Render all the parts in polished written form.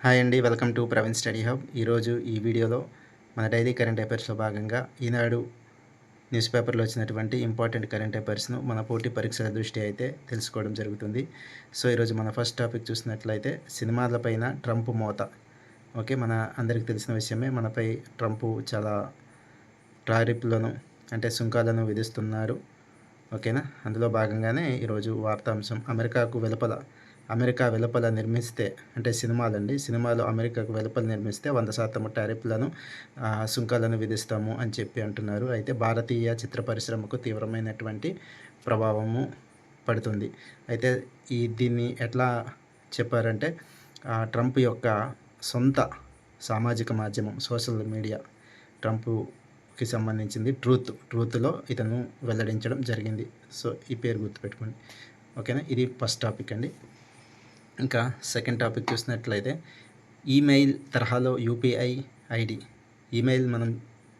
Hi అండి, welcome to Praveen study hub. ఈరోజు ఈ వీడియోలో మన డైలీ కరెంట్ అఫైర్స్లో భాగంగా ఈనాడు న్యూస్ పేపర్లో వచ్చినటువంటి ఇంపార్టెంట్ కరెంట్ అఫైర్స్ను మన పోటీ పరీక్షల దృష్టి అయితే తెలుసుకోవడం జరుగుతుంది. సో ఈరోజు మన ఫస్ట్ టాపిక్ చూసినట్లయితే సినిమాలపైన ట్రంప్ మోత. ఓకే, మన అందరికీ తెలిసిన విషయమే, మనపై ట్రంప్ చాలా టారిఫ్లను అంటే సుంకాలను విధిస్తున్నారు. ఓకేనా, అందులో భాగంగానే ఈరోజు వార్తాంశం అమెరికా వెలుపల నిర్మిస్తే అంటే సినిమాలు అమెరికాకు వెలుపల నిర్మిస్తే 100% టారిఫ్లను సుంకాలను విధిస్తాము అని చెప్పి అంటున్నారు. అయితే భారతీయ చిత్ర పరిశ్రమకు తీవ్రమైనటువంటి ప్రభావము పడుతుంది. అయితే దీన్ని ఎట్లా చెప్పారంటే ట్రంప్ యొక్క సొంత సామాజిక మాధ్యమం సోషల్ మీడియా ట్రంప్కి సంబంధించింది ట్రూత్లో ఇతను వెల్లడించడం జరిగింది. సో ఈ పేరు గుర్తుపెట్టుకోండి. ఓకేనా, ఇది ఫస్ట్ టాపిక్ అండి. ఇంకా సెకండ్ టాపిక్ చూసినట్లయితే ఈమెయిల్ తరహాలో యూపీఐ ఐడి, ఈమెయిల్ మనం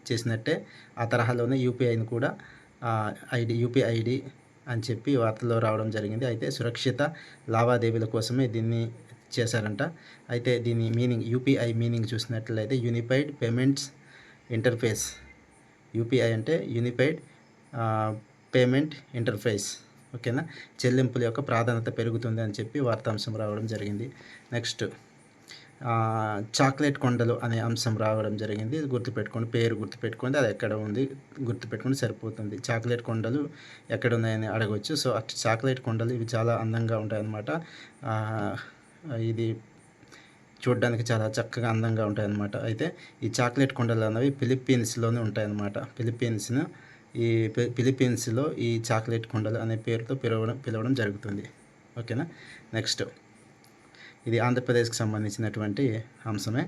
చేసినట్టే ఆ తరహాలోనే యూపీఐని కూడా యూపీఐ ఐడి అని చెప్పి వార్తల్లో రావడం జరిగింది. అయితే సురక్షిత లావాదేవీల కోసమే దీన్ని చేశారంట. అయితే దీని మీనింగ్, యూపీఐ మీనింగ్ చూసినట్లయితే యూనిఫైడ్ పేమెంట్స్ ఇంటర్ఫేస్. యూపీఐ అంటే యూనిఫైడ్ పేమెంట్ ఇంటర్ఫేస్. ఓకేనా, చెల్లింపుల యొక్క ప్రాధాన్యత పెరుగుతుంది అని చెప్పి వార్తాంశం రావడం జరిగింది. నెక్స్ట్ చాక్లెట్ కొండలు అనే అంశం రావడం జరిగింది. పేరు గుర్తుపెట్టుకోండి, అది ఎక్కడ ఉంది గుర్తుపెట్టుకుని సరిపోతుంది. చాక్లెట్ కొండలు ఎక్కడ ఉన్నాయని అడగవచ్చు. సో చాక్లెట్ కొండలు ఇవి చాలా అందంగా ఉంటాయన్నమాట. ఇది చూడడానికి చాలా చక్కగా అందంగా ఉంటాయన్నమాట. అయితే ఈ చాక్లెట్ కొండలు అనేవి ఫిలిప్పీన్స్లోనే ఉంటాయన్నమాట. ఫిలిప్పీన్స్లో ఈ చాక్లెట్ కొండలు అనే పేరుతో పిలవడం జరుగుతుంది. ఓకేనా, నెక్స్ట్ ఇది ఆంధ్రప్రదేశ్కి సంబంధించినటువంటి అంశమే.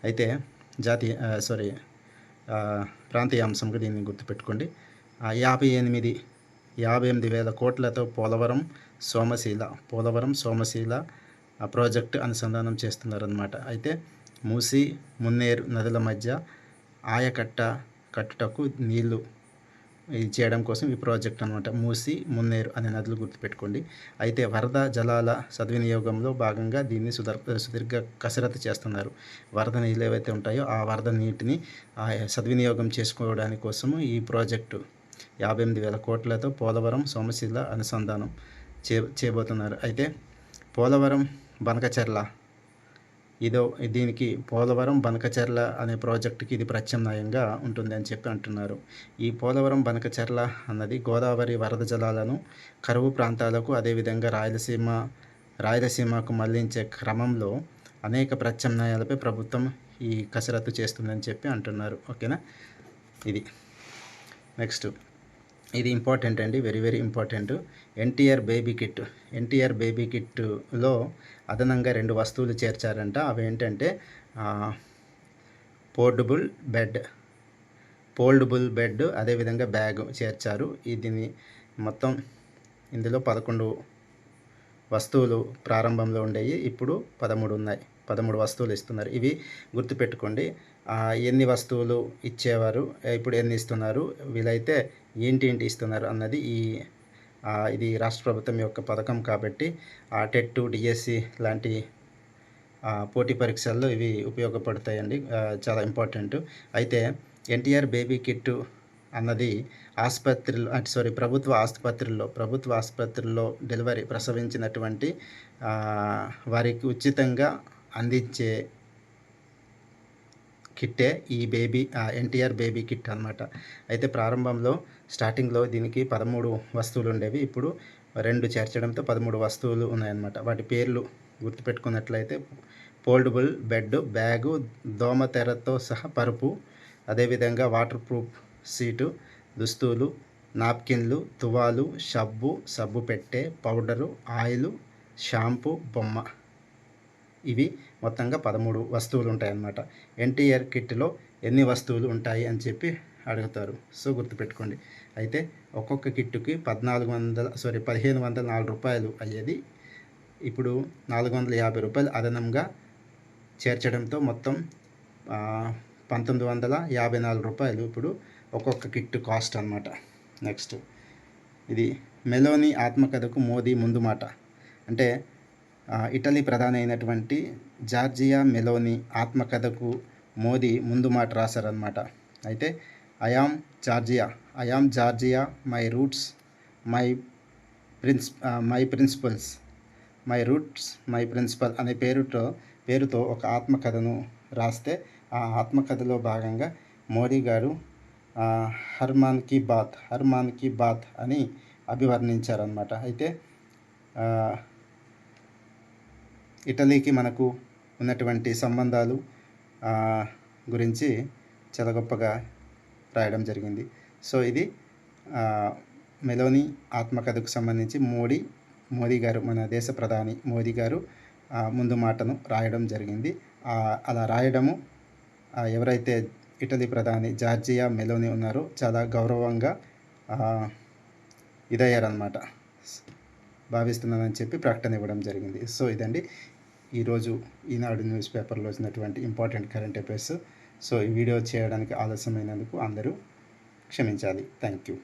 అయితే ప్రాంతీయ అంశంగా దీన్ని గుర్తుపెట్టుకోండి. 58,000 కోట్లతో పోలవరం సోమశీల ప్రాజెక్టు అనుసంధానం చేస్తున్నారన్నమాట. అయితే మూసీ మున్నేరు నదుల మధ్య కట్టుటకు నీళ్లు చేయడం కోసం ఈ ప్రాజెక్ట్ అనమాట. మూసీ మున్నేరు అనే నదులు గుర్తుపెట్టుకోండి. అయితే వరద జలాల సద్వినియోగంలో భాగంగా దీన్ని సుదీర్ఘ కసరత్తు చేస్తున్నారు. వరద నీళ్ళు ఏవైతే ఉంటాయో ఆ వరద నీటిని సద్వినియోగం చేసుకోవడానికి కోసము ఈ ప్రాజెక్టు 58,000 కోట్లతో పోలవరం సోమశీల అనుసంధానం చేయబోతున్నారు. అయితే పోలవరం బనకచెర్ల దీనికి పోలవరం బనకచెర్ల అనే ప్రాజెక్టుకి ఇది ప్రత్యామ్నాయంగా ఉంటుంది అని చెప్పి అంటున్నారు. ఈ పోలవరం బనకచెర్ల అన్నది గోదావరి వరద జలాలను కరువు ప్రాంతాలకు, అదేవిధంగా రాయలసీమకు మళ్లించే క్రమంలో అనేక ప్రత్యామ్నాయాలపై ప్రభుత్వం ఈ కసరత్తు చేస్తుందని చెప్పి అంటున్నారు. ఓకేనా, ఇది నెక్స్ట్ ఇది ఇంపార్టెంట్ అండి, very very important. NTR baby కిట్లో అదనంగా 2 వస్తువులు చేర్చారంట. అవి ఏంటంటే ఫోల్డబుల్ బెడ్ అదేవిధంగా బ్యాగ్ చేర్చారు. దీన్ని మొత్తం ఇందులో 11 వస్తువులు ప్రారంభంలో ఉండేవి, ఇప్పుడు 13 ఉన్నాయి. 13 వస్తువులు ఇస్తున్నారు. ఇవి గుర్తుపెట్టుకోండి. ఎన్ని వస్తువులు ఇచ్చేవారు, ఇప్పుడు ఎన్ని ఇస్తున్నారు, వీలైతే ఏంటి ఇస్తున్నారు అన్నది ఇది రాష్ట్ర ప్రభుత్వం యొక్క పథకం కాబట్టి టెట్, డిఎస్సి లాంటి పోటీ పరీక్షల్లో ఇవి ఉపయోగపడతాయండి, చాలా ఇంపార్టెంట్. అయితే ఎన్టీఆర్ బేబీ కిట్ అన్నది ప్రభుత్వ ఆసుపత్రుల్లో ప్రసవించినటువంటి వారికి ఉచితంగా అందించే కిట్టే ఈ ఎన్టీఆర్ బేబీ కిట్ అనమాట. అయితే స్టార్టింగ్లో దీనికి 13 వస్తువులు ఉండేవి, ఇప్పుడు 2 చేర్చడంతో 13 వస్తువులు ఉన్నాయన్నమాట. వాటి పేర్లు గుర్తుపెట్టుకున్నట్లయితే ఫోల్డబుల్ బెడ్, బ్యాగు, దోమతెరతో సహా పరుపు, అదేవిధంగా వాటర్ ప్రూఫ్ సీటు, దుస్తులు, నాప్కిన్లు, తువాలు, సబ్బు పెట్టె, పౌడరు, ఆయిల్, షాంపూ, బొమ్మ. ఇవి మొత్తంగా 13 వస్తువులు ఉంటాయన్నమాట. ఎన్టీఆర్ కిట్లో ఎన్ని వస్తువులు ఉంటాయి అని చెప్పి అడుగుతారు. సో గుర్తుపెట్టుకోండి. అయితే ఒక్కొక్క కిట్టుకి 1,504 రూపాయలు అయ్యేది, ఇప్పుడు 450 రూపాయలు అదనంగా చేర్చడంతో మొత్తం 1,954 రూపాయలు ఇప్పుడు ఒక్కొక్క కిట్టు కాస్ట్ అన్నమాట. నెక్స్ట్ ఇది మెలోనీ ఆత్మకథకు మోదీ ముందు మాట. అంటే ఇటలీ ప్రధాని అయినటువంటి జార్జియా మెలోని ఆత్మకథకు మోదీ ముందు మాట రాశారనమాట. అయితే I am Georgia my roots my principles my principal అనే పేరుతో ఒక ఆత్మకథను రాస్తే ఆ ఆత్మకథలో భాగంగా మోదీ గారు హర్మాన్ కీ బాత్ అని అభివర్ణించారనమాట. అయితే ఇటలీకి మనకు ఉన్నటువంటి సంబంధాలు గురించి చాలా గొప్పగా రాయడం జరిగింది. సో ఇది మెలోని ఆత్మకథకు సంబంధించి మోదీ గారు, మన దేశ ప్రధాని మోదీ గారు ముందు మాటను రాయడం జరిగింది. అలా రాయడము ఎవరైతే ఇటలీ ప్రధాని జార్జియా మెలోని ఉన్నారో చాలా గౌరవంగా ఇదయ్యారనమాట, భావిస్తున్నానని చెప్పి ప్రకటన ఇవ్వడం జరిగింది. సో ఇదండి ఈరోజు ఈనాడు న్యూస్ పేపర్లో వచ్చినటువంటి ఇంపార్టెంట్ కరెంట్ అఫైర్స్. సో ఈ వీడియో చేయడానికి ఆలస్యమైనందుకు అందరూ క్షమించాలి. Thank you.